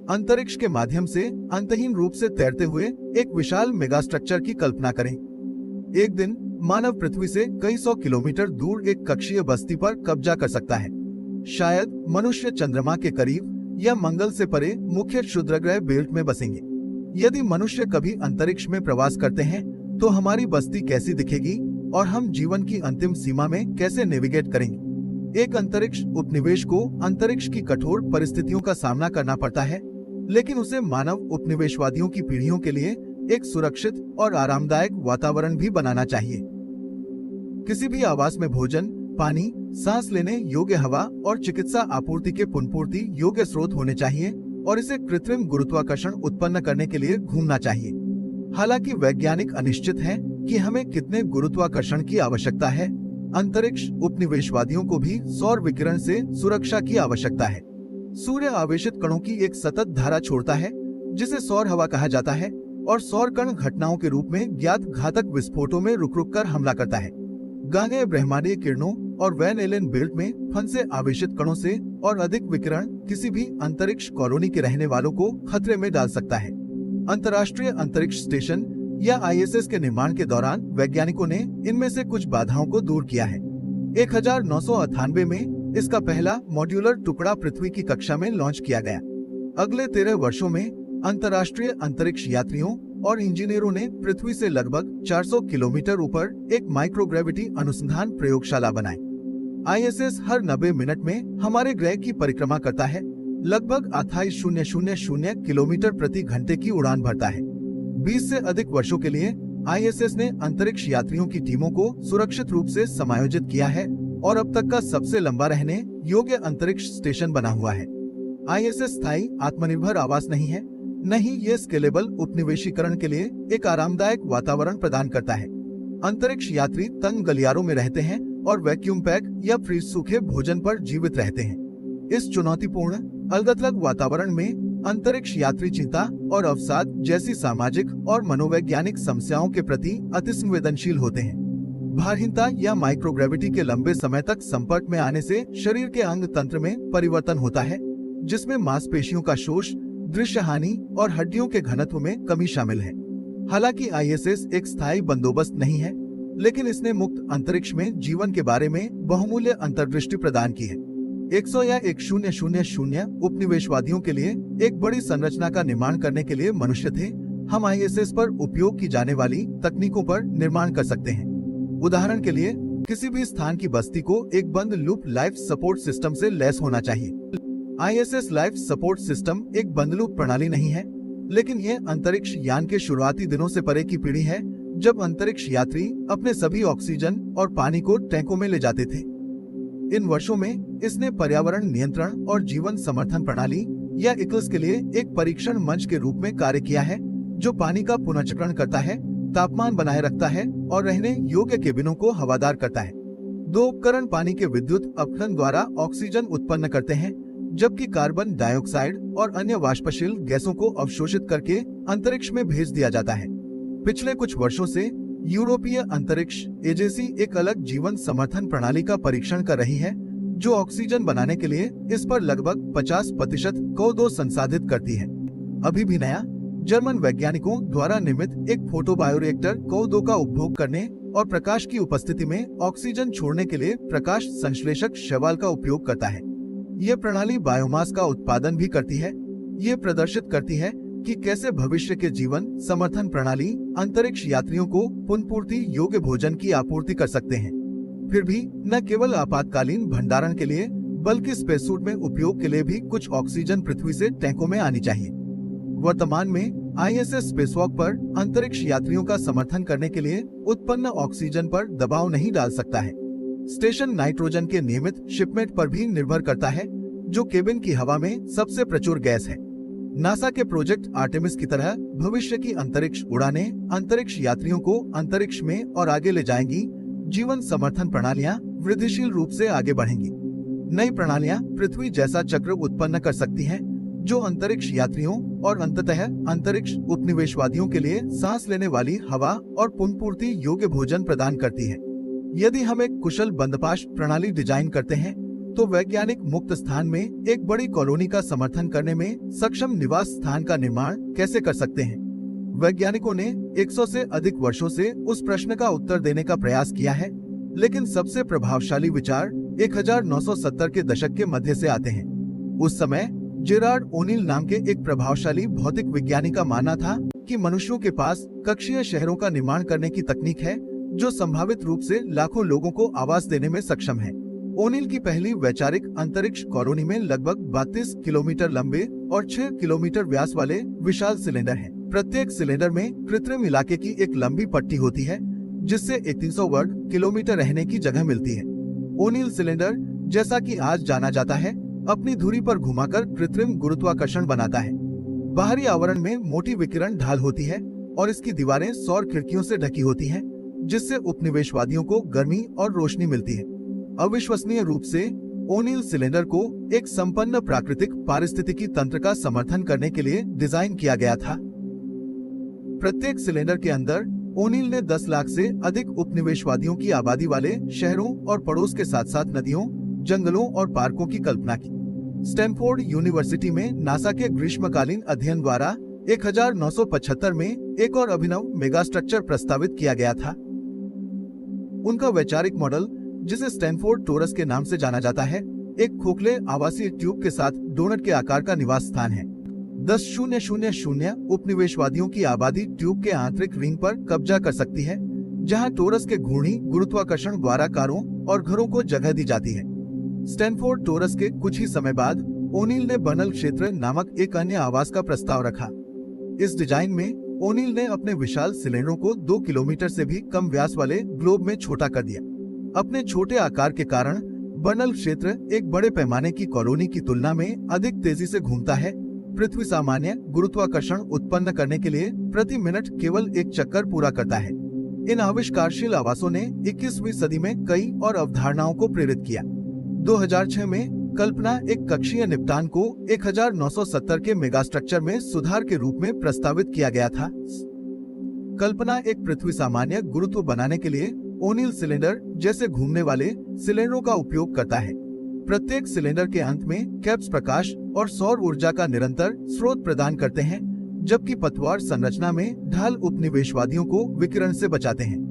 अंतरिक्ष के माध्यम से अंतहीन रूप से तैरते हुए एक विशाल मेगा स्ट्रक्चर की कल्पना करें। एक दिन मानव पृथ्वी से कई सौ किलोमीटर दूर एक कक्षीय बस्ती पर कब्जा कर सकता है। शायद मनुष्य चंद्रमा के करीब या मंगल से परे मुख्य क्षुद्रग्रह बेल्ट में बसेंगे। यदि मनुष्य कभी अंतरिक्ष में प्रवास करते हैं तो हमारी बस्ती कैसी दिखेगी और हम जीवन की अंतिम सीमा में कैसे नेविगेट करेंगे। एक अंतरिक्ष उपनिवेश को अंतरिक्ष की कठोर परिस्थितियों का सामना करना पड़ता है, लेकिन उसे मानव उपनिवेशवादियों की पीढ़ियों के लिए एक सुरक्षित और आरामदायक वातावरण भी बनाना चाहिए। किसी भी आवास में भोजन, पानी, सांस लेने योग्य हवा और चिकित्सा आपूर्ति के पुनपूर्ति योग्य स्रोत होने चाहिए और इसे कृत्रिम गुरुत्वाकर्षण उत्पन्न करने के लिए घूमना चाहिए। हालांकि वैज्ञानिक अनिश्चित है कि हमें कितने गुरुत्वाकर्षण की आवश्यकता है। अंतरिक्ष उपनिवेशवादियों को भी सौर विकिरण से सुरक्षा की आवश्यकता है। सूर्य आवेशित कणों की एक सतत धारा छोड़ता है जिसे सौर हवा कहा जाता है और सौर कण घटनाओं के रूप में ज्ञात घातक विस्फोटों में रुक कर हमला करता है। गांगे ब्रह्मांडीय किरणों और वैन एलेन बेल्ट में फंसे आवेशित कणों से और अधिक विकिरण किसी भी अंतरिक्ष कॉलोनी के रहने वालों को खतरे में डाल सकता है। अंतर्राष्ट्रीय अंतरिक्ष स्टेशन या ISS के निर्माण के दौरान वैज्ञानिकों ने इनमें से कुछ बाधाओं को दूर किया है। 1998 में इसका पहला मॉड्यूलर टुकड़ा पृथ्वी की कक्षा में लॉन्च किया गया। अगले 13 वर्षों में अंतर्राष्ट्रीय अंतरिक्ष यात्रियों और इंजीनियरों ने पृथ्वी से लगभग 400 किलोमीटर ऊपर एक माइक्रोग्रेविटी अनुसंधान प्रयोगशाला बनाई। ISS हर 90 मिनट में हमारे ग्रह की परिक्रमा करता है, लगभग 28,000 किलोमीटर प्रति घंटे की उड़ान भरता है। 20 से अधिक वर्षों के लिए ISS ने अंतरिक्ष यात्रियों की टीमों को सुरक्षित रूप से समायोजित किया है और अब तक का सबसे लंबा रहने योग्य अंतरिक्ष स्टेशन बना हुआ है। ISS स्थायी आत्मनिर्भर आवास नहीं है, न ही ये स्केलेबल उपनिवेशीकरण के लिए एक आरामदायक वातावरण प्रदान करता है। अंतरिक्ष यात्री तंग गलियारों में रहते हैं और वैक्यूम पैक या फ्रीज सूखे भोजन पर जीवित रहते हैं। इस चुनौतीपूर्ण अलग-थलग वातावरण में अंतरिक्ष यात्री चिंता और अवसाद जैसी सामाजिक और मनोवैज्ञानिक समस्याओं के प्रति अतिसंवेदनशील होते हैं। भारहीनता या माइक्रोग्रेविटी के लंबे समय तक संपर्क में आने से शरीर के अंग तंत्र में परिवर्तन होता है, जिसमें मांसपेशियों का शोष, दृश्य हानि और हड्डियों के घनत्व में कमी शामिल है। हालांकि ISS एक स्थायी बंदोबस्त नहीं है, लेकिन इसने मुक्त अंतरिक्ष में जीवन के बारे में बहुमूल्य अंतर्दृष्टि प्रदान की है। 100 या 1000 उपनिवेशवादियों के लिए एक बड़ी संरचना का निर्माण करने के लिए मनुष्य थे। हम ISS पर उपयोग की जाने वाली तकनीकों पर निर्माण कर सकते हैं। उदाहरण के लिए, किसी भी स्थान की बस्ती को एक बंद लूप लाइफ सपोर्ट सिस्टम से लैस होना चाहिए। ISS लाइफ सपोर्ट सिस्टम एक बंद लूप प्रणाली नहीं है, लेकिन यह अंतरिक्ष यान के शुरुआती दिनों से परे की पीढ़ी है, जब अंतरिक्ष यात्री अपने सभी ऑक्सीजन और पानी को टैंकों में ले जाते थे। इन वर्षों में इसने पर्यावरण नियंत्रण और जीवन समर्थन प्रणाली या इक्लस के लिए एक परीक्षण मंच के रूप में कार्य किया है, जो पानी का पुनर्चक्रण करता है, तापमान बनाए रखता है और रहने योग्य केबिनों को हवादार करता है। 2 उपकरण पानी के विद्युत अपघटन द्वारा ऑक्सीजन उत्पन्न करते हैं, जबकि कार्बन डाइऑक्साइड और अन्य वाष्पशील गैसों को अवशोषित करके अंतरिक्ष में भेज दिया जाता है। पिछले कुछ वर्षों से यूरोपीय अंतरिक्ष एजेंसी एक अलग जीवन समर्थन प्रणाली का परीक्षण कर रही है, जो ऑक्सीजन बनाने के लिए इस पर लगभग 50% CO2 संसाधित करती है। अभी भी नया जर्मन वैज्ञानिकों द्वारा निर्मित एक फोटोबायोरिएक्टर CO2 का उपभोग करने और प्रकाश की उपस्थिति में ऑक्सीजन छोड़ने के लिए प्रकाश संश्लेषक शैवाल का उपयोग करता है। ये प्रणाली बायोमास का उत्पादन भी करती है। ये प्रदर्शित करती है कि कैसे भविष्य के जीवन समर्थन प्रणाली अंतरिक्ष यात्रियों को पुनपूर्ति योग्य भोजन की आपूर्ति कर सकते हैं। फिर भी न केवल आपातकालीन भंडारण के लिए, बल्कि स्पेससूट में उपयोग के लिए भी कुछ ऑक्सीजन पृथ्वी से टैंकों में आनी चाहिए। वर्तमान में ISS स्पेसवॉक पर अंतरिक्ष यात्रियों का समर्थन करने के लिए उत्पन्न ऑक्सीजन पर दबाव नहीं डाल सकता है। स्टेशन नाइट्रोजन के नियमित शिपमेंट पर भी निर्भर करता है, जो केबिन की हवा में सबसे प्रचुर गैस है। नासा के प्रोजेक्ट आर्टेमिस की तरह भविष्य की अंतरिक्ष उड़ानें अंतरिक्ष यात्रियों को अंतरिक्ष में और आगे ले जाएंगी। जीवन समर्थन प्रणालियां वृद्धिशील रूप से आगे बढ़ेंगी। नई प्रणालियां पृथ्वी जैसा चक्र उत्पन्न कर सकती हैं, जो अंतरिक्ष यात्रियों और अंततः अंतरिक्ष उपनिवेशवादियों के लिए सांस लेने वाली हवा और पुनपूर्ति योग्य भोजन प्रदान करती है। यदि हम एक कुशल बंदपाश प्रणाली डिजाइन करते हैं, तो वैज्ञानिक मुक्त स्थान में एक बड़ी कॉलोनी का समर्थन करने में सक्षम निवास स्थान का निर्माण कैसे कर सकते हैं? वैज्ञानिकों ने 100 से अधिक वर्षों से उस प्रश्न का उत्तर देने का प्रयास किया है, लेकिन सबसे प्रभावशाली विचार 1970 के दशक के मध्य से आते हैं। उस समय जेरार्ड ओनील नाम के एक प्रभावशाली भौतिक विज्ञानी का मानना था कि मनुष्यों के पास कक्षीय शहरों का निर्माण करने की तकनीक है जो संभावित रूप से लाखों लोगों को आवास देने में सक्षम है। ओनील की पहली वैचारिक अंतरिक्ष कॉलोनी में लगभग 32 किलोमीटर लंबे और 6 किलोमीटर व्यास वाले विशाल सिलेंडर हैं। प्रत्येक सिलेंडर में कृत्रिम इलाके की एक लंबी पट्टी होती है जिससे 300 वर्ग किलोमीटर रहने की जगह मिलती है। ओनील सिलेंडर, जैसा कि आज जाना जाता है, अपनी धुरी पर घुमाकर कृत्रिम गुरुत्वाकर्षण बनाता है। बाहरी आवरण में मोटी विकिरण ढाल होती है और इसकी दीवारें सौर खिड़कियों से ढकी होती हैं, जिससे उपनिवेशवादियों को गर्मी और रोशनी मिलती है। अविश्वसनीय रूप से ओनील सिलेंडर को एक संपन्न प्राकृतिक पारिस्थितिकी तंत्र का समर्थन करने के लिए डिजाइन किया गया था। प्रत्येक सिलेंडर के अंदर ओनील ने 10 लाख से अधिक उपनिवेशवादियों की आबादी वाले शहरों और पड़ोस के साथ साथ नदियों, जंगलों और पार्कों की कल्पना की। स्टैनफोर्ड यूनिवर्सिटी में नासा के ग्रीष्मकालीन अध्ययन द्वारा 1975 में एक और अभिनव मेगा स्ट्रक्चर प्रस्तावित किया गया था। उनका वैचारिक मॉडल, जिसे स्टैनफोर्ड टोरस के नाम से जाना जाता है, एक खोखले आवासीय ट्यूब के साथ डोनट के आकार का निवास स्थान है। 10,000 उपनिवेशवादियों की आबादी ट्यूब के आंतरिक रिंग पर कब्जा कर सकती है, जहां टोरस के घूर्णी गुरुत्वाकर्षण द्वारा कारों और घरों को जगह दी जाती है। स्टैनफोर्ड टोरस के कुछ ही समय बाद ओनील ने बर्नल क्षेत्र नामक एक अन्य आवास का प्रस्ताव रखा। इस डिजाइन में ओनील ने अपने विशाल सिलेंडरों को 2 किलोमीटर से भी कम व्यास वाले ग्लोब में छोटा कर दिया। अपने छोटे आकार के कारण बर्नल क्षेत्र एक बड़े पैमाने की कॉलोनी की तुलना में अधिक तेजी से घूमता है। पृथ्वी सामान्य गुरुत्वाकर्षण उत्पन्न करने के लिए प्रति मिनट केवल एक चक्कर पूरा करता है। इन आविष्कारशील आवासों ने 21वीं सदी में कई और अवधारणाओं को प्रेरित किया। 2006 में कल्पना एक कक्षीय निपटान को 1970 के मेगा स्ट्रक्चर में सुधार के रूप में प्रस्तावित किया गया था। कल्पना एक पृथ्वी सामान्य गुरुत्व बनाने के लिए ओनील सिलेंडर जैसे घूमने वाले सिलेंडरों का उपयोग करता है। प्रत्येक सिलेंडर के अंत में कैप्स प्रकाश और सौर ऊर्जा का निरंतर स्रोत प्रदान करते हैं, जबकि पतवार संरचना में ढाल उपनिवेशवादियों को विकिरण से बचाते हैं।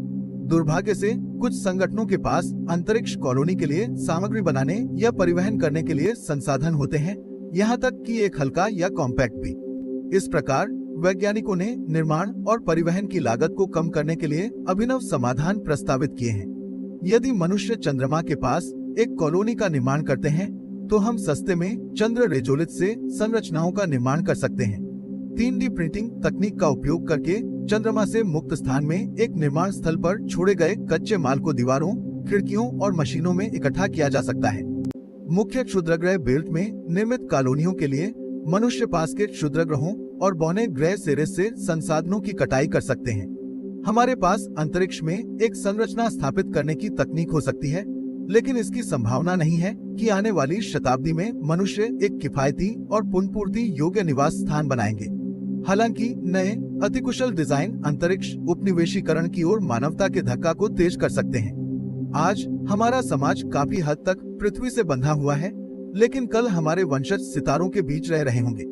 दुर्भाग्य से कुछ संगठनों के पास अंतरिक्ष कॉलोनी के लिए सामग्री बनाने या परिवहन करने के लिए संसाधन होते हैं, यहाँ तक कि एक हल्का या कॉम्पैक्ट भी। इस प्रकार वैज्ञानिकों ने निर्माण और परिवहन की लागत को कम करने के लिए अभिनव समाधान प्रस्तावित किए हैं। यदि मनुष्य चंद्रमा के पास एक कॉलोनी का निर्माण करते हैं, तो हम सस्ते में चंद्र रेजोलिथ से संरचनाओं का निर्माण कर सकते हैं। 3D प्रिंटिंग तकनीक का उपयोग करके चंद्रमा से मुक्त स्थान में एक निर्माण स्थल पर छोड़े गए कच्चे माल को दीवारों, खिड़कियों और मशीनों में इकट्ठा किया जा सकता है। मुख्य क्षुद्रग्रह बेल्ट में निर्मित कॉलोनियों के लिए मनुष्य पास के क्षुद्रग्रहों और बौने ग्रह सेरेस से संसाधनों की कटाई कर सकते हैं। हमारे पास अंतरिक्ष में एक संरचना स्थापित करने की तकनीक हो सकती है, लेकिन इसकी संभावना नहीं है कि आने वाली शताब्दी में मनुष्य एक किफायती और पुनर्पूर्ति योग्य निवास स्थान बनाएंगे। हालांकि नए अतिकुशल डिजाइन अंतरिक्ष उपनिवेशीकरण की ओर मानवता के धक्का को तेज कर सकते हैं। आज हमारा समाज काफी हद तक पृथ्वी से बंधा हुआ है, लेकिन कल हमारे वंशज सितारों के बीच रह रहे होंगे।